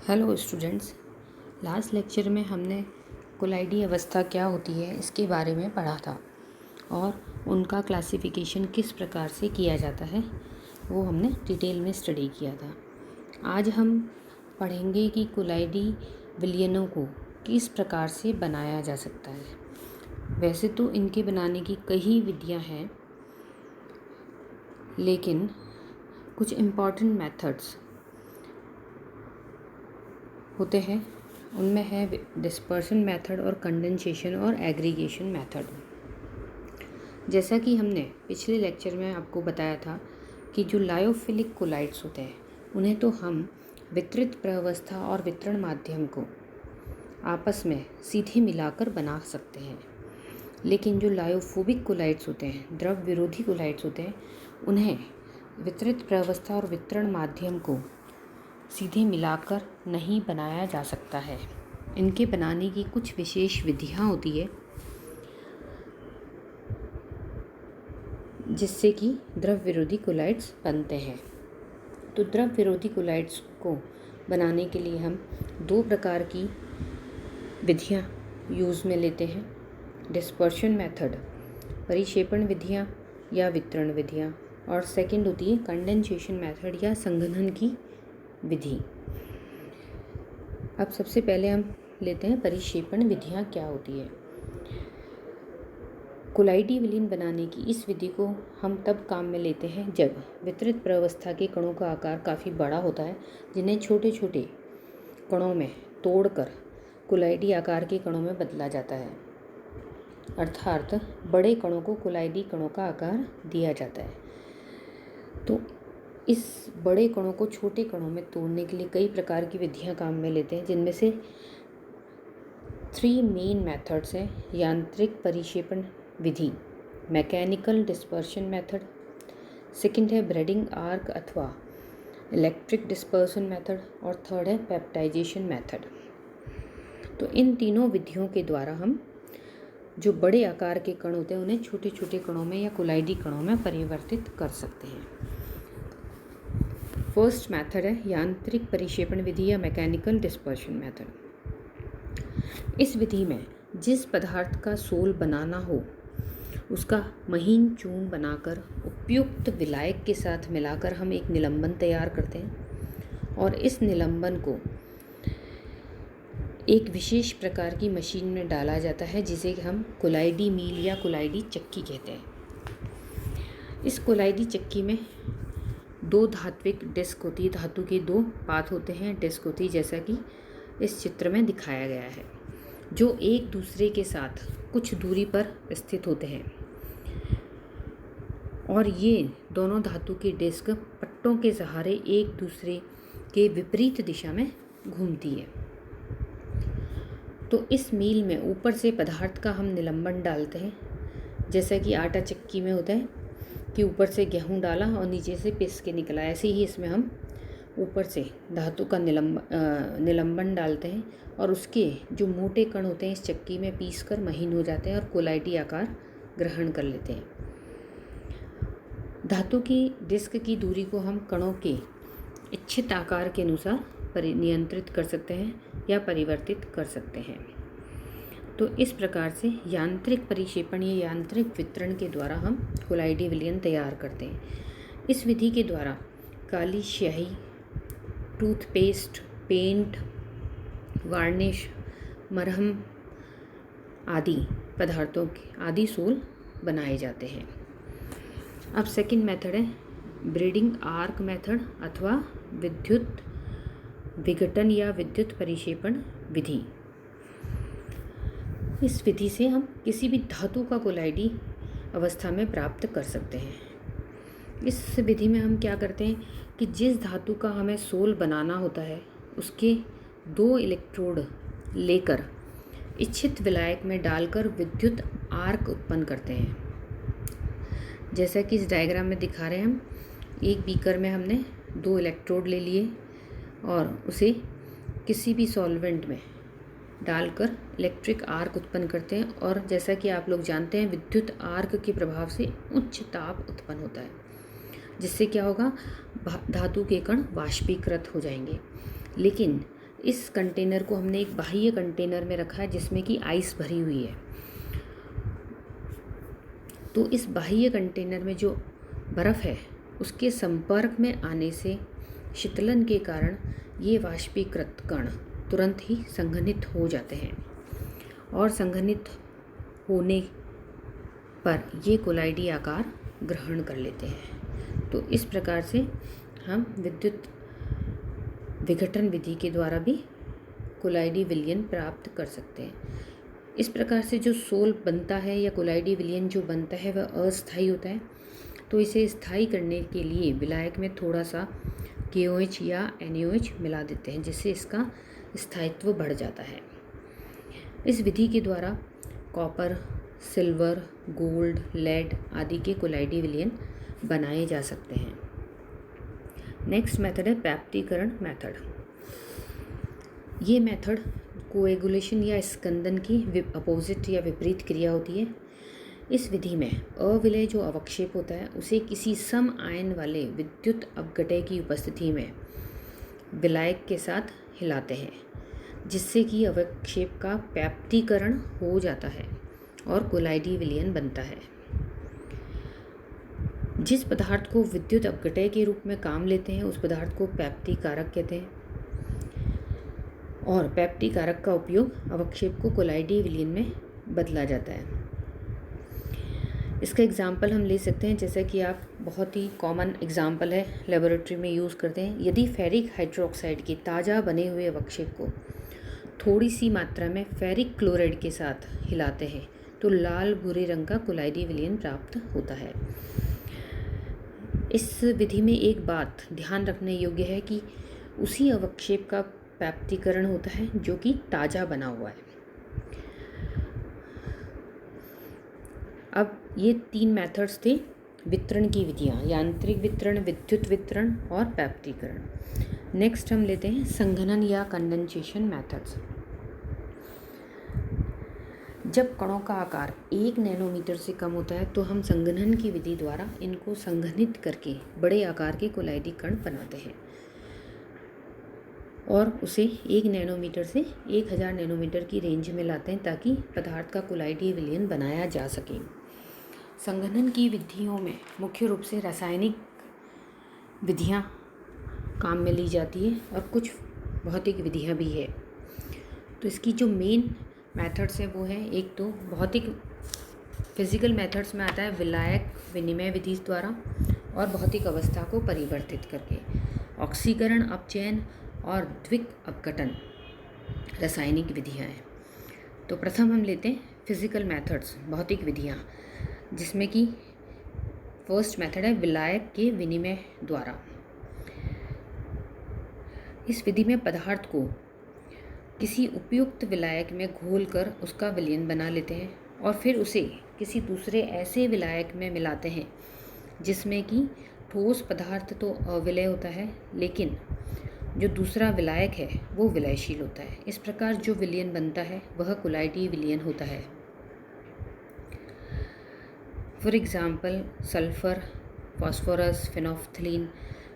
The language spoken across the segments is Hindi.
हेलो स्टूडेंट्स, लास्ट लेक्चर में हमने कोलाइडी अवस्था क्या होती है इसके बारे में पढ़ा था और उनका क्लासिफिकेशन किस प्रकार से किया जाता है वो हमने डिटेल में स्टडी किया था। आज हम पढ़ेंगे कि कोलाइडी विलयनों को किस प्रकार से बनाया जा सकता है। वैसे तो इनके बनाने की कई विधियां हैं, लेकिन कुछ इम्पॉर्टेंट मेथड्स होते हैं। उनमें है डिस्पर्शन मेथड और कंडेंसेशन और एग्रीगेशन मेथड। जैसा कि हमने पिछले लेक्चर में आपको बताया था कि जो लायोफिलिक कोलाइड्स होते हैं उन्हें तो हम वितरित प्रवस्था और वितरण माध्यम को आपस में सीधे मिलाकर बना सकते हैं, लेकिन जो लायोफोबिक कोलाइड्स होते हैं, द्रव विरोधी कोलाइड्स होते हैं, उन्हें वितरित प्रवस्था और वितरण माध्यम को सीधे मिलाकर नहीं बनाया जा सकता है। इनके बनाने की कुछ विशेष विधियां होती है जिससे कि द्रव विरोधी कोलाइड्स बनते हैं। तो द्रव विरोधी कोलाइड्स को बनाने के लिए हम दो प्रकार की विधियां यूज़ में लेते हैं। डिस्पर्शन मेथड, परिक्षेपण विधियां या वितरण विधियां, और सेकंड होती है कंडेंसेशन मेथड या संघनन की विधि। अब सबसे पहले हम लेते हैं परिक्षेपण विधियां क्या होती है। कोलाइडी विलयन बनाने की इस विधि को हम तब काम में लेते हैं जब वितरित प्रवस्था के कणों का आकार काफ़ी बड़ा होता है, जिन्हें छोटे छोटे कणों में तोड़कर कोलाइडी आकार के कणों में बदला जाता है। अर्थात बड़े कणों को कोलाइडी कणों का आकार दिया जाता है। तो इस बड़े कणों को छोटे कणों में तोड़ने के लिए कई प्रकार की विधियां काम में लेते हैं, जिनमें से 3 मेन मेथड्स हैं। यांत्रिक परिक्षेपण विधि, मैकेनिकल डिस्पर्शन मेथड, सेकंड है ब्रेडिंग आर्क अथवा इलेक्ट्रिक डिस्पर्सन मेथड, और थर्ड है पेप्टाइजेशन मेथड। तो इन तीनों विधियों के द्वारा हम जो बड़े आकार के कण होते हैं उन्हें छोटे छोटे कणों में या कोलाइडी कणों में परिवर्तित कर सकते हैं। फर्स्ट मेथड है यांत्रिक परिक्षेपण विधि या मैकेनिकल डिस्पर्शन मेथड। इस विधि में जिस पदार्थ का सोल बनाना हो उसका महीन चूर्ण बनाकर उपयुक्त विलायक के साथ मिलाकर हम एक निलंबन तैयार करते हैं, और इस निलंबन को एक विशेष प्रकार की मशीन में डाला जाता है जिसे हम कोलाइडी मील या कोलाइडी चक्की कहते हैं। इस कोलाइडी चक्की में 2 धात्विक डिस्क होती है, धातु के 2 पात होते हैं, डिस्क होती है, जैसा कि इस चित्र में दिखाया गया है, जो एक दूसरे के साथ कुछ दूरी पर स्थित होते हैं, और ये दोनों धातु की डिस्क पट्टों के सहारे एक दूसरे के विपरीत दिशा में घूमती है। तो इस मील में ऊपर से पदार्थ का हम निलंबन डालते हैं, जैसा कि आटा चक्की में होता है कि ऊपर से गेहूं डाला और नीचे से पिस के निकला, ऐसे ही इसमें हम ऊपर से धातु का निलंबन डालते हैं, और उसके जो मोटे कण होते हैं इस चक्की में पीस कर महीन हो जाते हैं और कोलाइडी आकार ग्रहण कर लेते हैं। धातु की डिस्क की दूरी को हम कणों के इच्छित आकार के अनुसार नियंत्रित कर सकते हैं या परिवर्तित कर सकते हैं। तो इस प्रकार से यांत्रिक परिक्षेपण या यांत्रिक वितरण के द्वारा हम कोलाइडी विलयन तैयार करते हैं। इस विधि के द्वारा काली स्याही, टूथपेस्ट, पेंट, वार्निश, मरहम आदि पदार्थों के आदि सोल बनाए जाते हैं। अब सेकंड मेथड है ब्रीडिंग आर्क मेथड अथवा विद्युत विघटन या विद्युत परिक्षेपण विधि। इस विधि से हम किसी भी धातु का कोलाइडी अवस्था में प्राप्त कर सकते हैं। इस विधि में हम क्या करते हैं कि जिस धातु का हमें सोल बनाना होता है उसके 2 इलेक्ट्रोड लेकर इच्छित विलायक में डालकर विद्युत आर्क उत्पन्न करते हैं। जैसा कि इस डायग्राम में दिखा रहे हैं, हम एक बीकर में हमने 2 इलेक्ट्रोड ले लिए और उसे किसी भी सॉल्वेंट में डालकर इलेक्ट्रिक आर्क उत्पन्न करते हैं, और जैसा कि आप लोग जानते हैं विद्युत आर्क के प्रभाव से उच्च ताप उत्पन्न होता है, जिससे क्या होगा, धातु के कण वाष्पीकृत हो जाएंगे। लेकिन इस कंटेनर को हमने एक बाह्य कंटेनर में रखा है जिसमें कि आइस भरी हुई है। तो इस बाह्य कंटेनर में जो बर्फ़ है उसके संपर्क में आने से शीतलन के कारण ये वाष्पीकृत कण तुरंत ही संघनित हो जाते हैं और संघनित होने पर ये कोलाइडी आकार ग्रहण कर लेते हैं। तो इस प्रकार से हम विद्युत विघटन विधि के द्वारा भी कोलाइडी विलयन प्राप्त कर सकते हैं। इस प्रकार से जो सोल बनता है या कोलाइडी विलयन जो बनता है वह अस्थायी होता है। तो इसे स्थायी करने के लिए विलायक में थोड़ा सा KOH या NaOH मिला देते हैं, जिससे इसका स्थायित्व बढ़ जाता है। इस विधि के द्वारा कॉपर, सिल्वर, गोल्ड, लेड आदि के कोलाइडी विलयन बनाए जा सकते हैं। नेक्स्ट मेथड है व्याप्तीकरण मेथड। ये मेथड कोएगुलेशन या स्कंदन की अपोजिट या विपरीत क्रिया होती है। इस विधि में अविलय जो अवक्षेप होता है उसे किसी सम आयन वाले विद्युत अपघटय की उपस्थिति में विलायक के साथ हिलाते हैं, जिससे कि अवक्षेप का व्याप्तीकरण हो जाता है और कोलाइडी विलयन बनता है। जिस पदार्थ को विद्युत अपघटय के रूप में काम लेते हैं उस पदार्थ को व्याप्तीकारक कहते हैं और व्याप्तीकारक का उपयोग अवक्षेप को कोलाइडी विलयन में बदला जाता है। इसका एग्जाम्पल हम ले सकते हैं, जैसा कि आप बहुत ही कॉमन एग्जाम्पल है लेबोरेटरी में यूज़ करते हैं। यदि फेरिक हाइड्रोक्साइड के ताज़ा बने हुए अवक्षेप को थोड़ी सी मात्रा में फेरिक क्लोराइड के साथ हिलाते हैं तो लाल भूरे रंग का कोलाइडी विलयन प्राप्त होता है। इस विधि में एक बात ध्यान रखने योग्य है कि उसी अवक्षेप का व्याप्तीकरण होता है जो कि ताज़ा बना हुआ है। अब ये 3 मेथड्स थे वितरण की विधियाँ, यांत्रिक वितरण, विद्युत वितरण और व्याप्तीकरण। नेक्स्ट हम लेते हैं संघनन या कंडेंसेशन मेथड्स। जब कणों का आकार 1 नैनोमीटर से कम होता है तो हम संघनन की विधि द्वारा इनको संघनित करके बड़े आकार के कोलाइडी कण बनाते हैं और उसे 1 नैनोमीटर से 1000 नैनोमीटर की रेंज में लाते हैं ताकि पदार्थ का कोलाइडी विलयन बनाया जा सके। संघनन की विधियों में मुख्य रूप से रासायनिक विधियाँ काम में ली जाती है और कुछ भौतिक विधियाँ भी है। तो इसकी जो मेन मेथड्स है वो है, एक तो भौतिक फिजिकल मेथड्स में आता है विलायक विनिमय विधि द्वारा और भौतिक अवस्था को परिवर्तित करके, ऑक्सीकरण, अपचयन और द्विक अपघटन रासायनिक विधियाँ हैं। तो प्रथम हम लेते हैं फिजिकल मेथड्स, भौतिक विधियाँ, जिसमें कि फर्स्ट मेथड है विलायक के विनिमय द्वारा। इस विधि में पदार्थ को किसी उपयुक्त विलायक में घोलकर उसका विलयन बना लेते हैं और फिर उसे किसी दूसरे ऐसे विलायक में मिलाते हैं जिसमें कि ठोस पदार्थ तो अविलय होता है लेकिन जो दूसरा विलायक है वो विलयशील होता है। इस प्रकार जो विलयन बनता है वह कोलाइडी विलयन होता है। फॉर एग्ज़ाम्पल सल्फ़र, फास्फोरस, फेनोल्फथलीन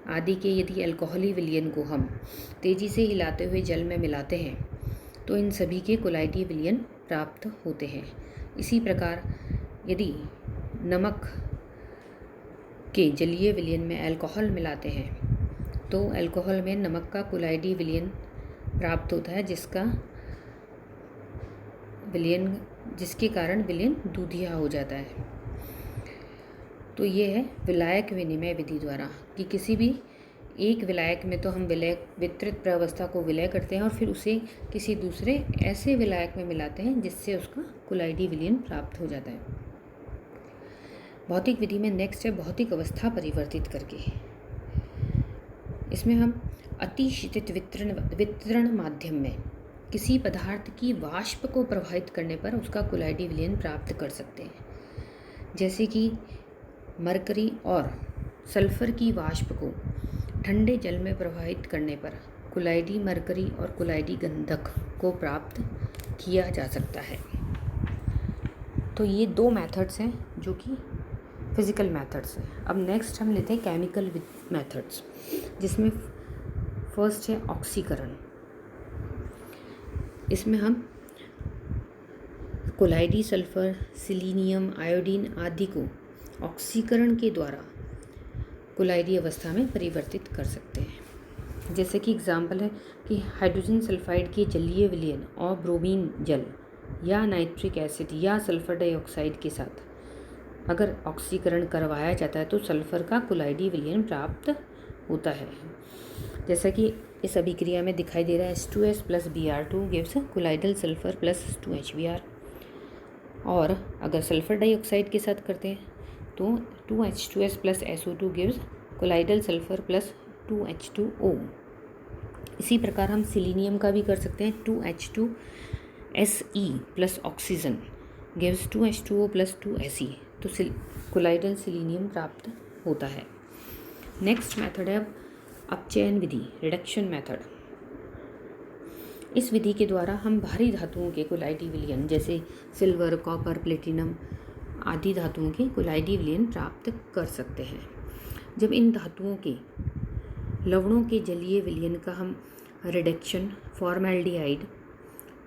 आदि के यदि अल्कोहली विलयन को हम तेज़ी से हिलाते हुए जल में मिलाते हैं तो इन सभी के कोलाइडी विलयन प्राप्त होते हैं। इसी प्रकार यदि नमक के जलीय विलयन में अल्कोहल मिलाते हैं तो अल्कोहल में नमक का कोलाइडी विलयन प्राप्त होता है जिसके कारण विलयन दूधिया हो जाता है। तो ये है विलायक विनिमय विधि द्वारा कि किसी भी एक विलायक में तो हम वितरित प्रावस्था को विलय करते हैं और फिर उसे किसी दूसरे ऐसे विलायक में मिलाते हैं जिससे उसका कोलाइडी विलयन प्राप्त हो जाता है। भौतिक विधि में नेक्स्ट है भौतिक अवस्था परिवर्तित करके। इसमें हम अतिशीतित वितरण माध्यम में किसी पदार्थ की वाष्प को प्रभावित करने पर उसका कोलाइडी विलयन प्राप्त कर सकते हैं। जैसे कि मरकरी और सल्फ़र की वाष्प को ठंडे जल में प्रवाहित करने पर कोलाइडी मरकरी और कोलाइडी गंधक को प्राप्त किया जा सकता है। तो ये 2 मेथड्स हैं जो कि फिज़िकल मेथड्स हैं। अब नेक्स्ट हम लेते हैं केमिकल मेथड्स, जिसमें फर्स्ट है ऑक्सीकरण। इसमें हम कोलाइडी सल्फर, सिलीनियम, आयोडीन आदि को ऑक्सीकरण के द्वारा कोलाइडी अवस्था में परिवर्तित कर सकते हैं। जैसे कि एग्जाम्पल है कि हाइड्रोजन सल्फाइड के जलीय विलयन और ब्रोमीन जल या नाइट्रिक एसिड या सल्फर डाइऑक्साइड के साथ अगर ऑक्सीकरण करवाया जाता है तो सल्फर का कोलाइडी विलयन प्राप्त होता है। जैसा कि इस अभिक्रिया में दिखाई दे रहा है H2S plus Br2 gives colloidal sulphur plus 2HBr। और अगर सल्फर डाइऑक्साइड के साथ करते हैं तो 2H2S plus SO2 gives colloidal sulphur plus 2H2O। इसी प्रकार हम सिलीनियम का भी कर सकते हैं। 2H2Se plus oxygen gives 2H2O plus 2Se, तो कोलाइडल सिलीनियम प्राप्त होता है। नेक्स्ट मेथड है अपचयन विधि, रिडक्शन मेथड। इस विधि के द्वारा हम भारी धातुओं के कोलाइडी विलयन जैसे सिल्वर, कॉपर, प्लेटिनम आदि धातुओं के कोलाइडी विलयन प्राप्त कर सकते हैं। जब इन धातुओं के लवणों के जलीय विलयन का हम रिडक्शन फॉर्मेल्डिहाइड,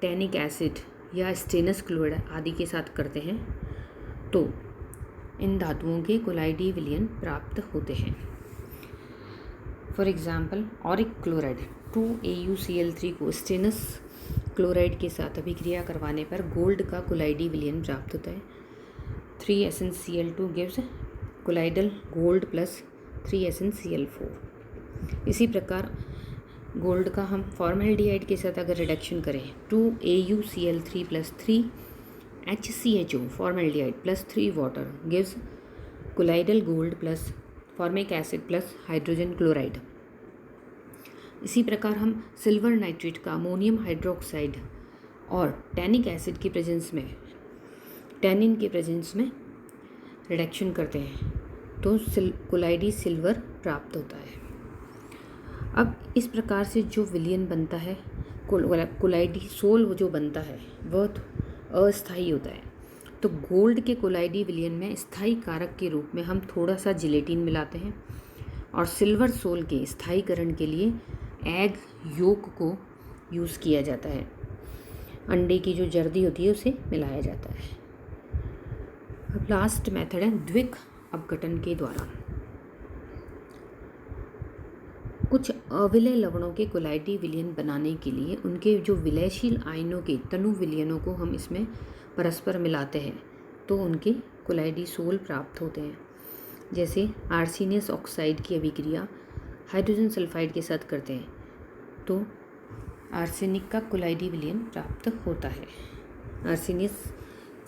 टैनिक एसिड या स्टेनस क्लोराइड आदि के साथ करते हैं तो इन धातुओं के कोलाइडी विलयन प्राप्त होते हैं। For example Auric chloride 2AuCl3 को स्टेनस क्लोराइड के साथ अभिक्रिया करवाने पर गोल्ड का कोलाइडी विलयन प्राप्त होता है। 3SnCl2 gives colloidal gold plus 3SnCl4। इसी प्रकार गोल्ड का हम फॉर्मेल्डिहाइड के साथ अगर रिडक्शन करें 2AuCl3 plus 3HCHO formaldehyde plus 3 water gives colloidal gold plus formic acid plus hydrogen chloride. इसी प्रकार हम सिल्वर नाइट्रेट का अमोनियम हाइड्रोक्साइड और टैनिक एसिड की प्रेजेंस में, टैनिन के प्रेजेंस में रिडक्शन करते हैं तो कोलाइडी सिल्वर प्राप्त होता है। अब इस प्रकार से जो विलयन बनता है कोलाइडी सोल जो बनता है वह अस्थायी होता है। तो गोल्ड के कोलाइडी विलयन में स्थायी कारक के रूप में हम थोड़ा सा जिलेटिन मिलाते हैं और सिल्वर सोल के स्थायीकरण के लिए एग योक को यूज़ किया जाता है। अंडे की जो जर्दी होती है उसे मिलाया जाता है। अब लास्ट मेथड है द्विक अपघटन के द्वारा। कुछ अविलय लवणों के कोलाइडी विलयन बनाने के लिए उनके जो विलयशील आयनों के तनु विलयनों को हम इसमें परस्पर मिलाते हैं तो उनके कोलाइडी सोल प्राप्त होते हैं। जैसे आर्सेनियस ऑक्साइड की अभिक्रिया हाइड्रोजन सल्फाइड के साथ करते हैं तो आर्सेनिक का कोलाइडी विलयन प्राप्त होता है, आर्सेनियस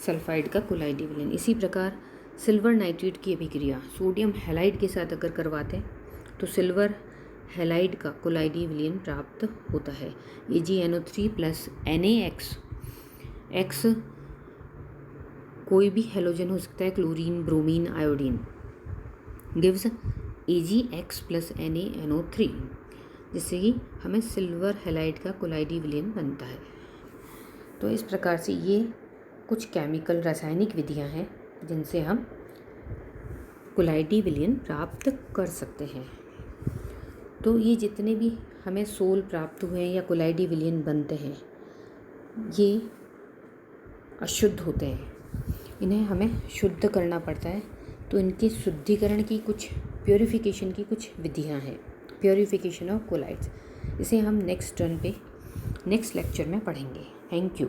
सल्फाइड का कोलाइडी विलयन। इसी प्रकार सिल्वर नाइट्रेट की अभिक्रिया सोडियम हैलाइड के साथ अगर करवाते हैं तो सिल्वर हैलाइड का कोलाइडी विलयन प्राप्त होता है। AgNO3 प्लस NaX, एक्स कोई भी हैलोजन हो सकता है, chlorine, bromine, iodine gives AgX plus NaNO3, जिससे कि हमें सिल्वर हैलाइड का कोलाइडी विलयन बनता है। तो इस प्रकार से ये कुछ केमिकल रासायनिक विधियां हैं जिनसे हम कोलाइडी विलयन प्राप्त कर सकते हैं। तो ये जितने भी हमें सोल प्राप्त हुए हैं या कोलाइडी विलयन बनते हैं ये अशुद्ध होते हैं, इन्हें हमें शुद्ध करना पड़ता है। तो इनके शुद्धिकरण की कुछ, प्योरीफिकेशन की कुछ विधियां हैं, प्योरीफिकेशन ऑफ कोलाइड्स। इसे हम नेक्स्ट लेक्चर में पढ़ेंगे। Thank you.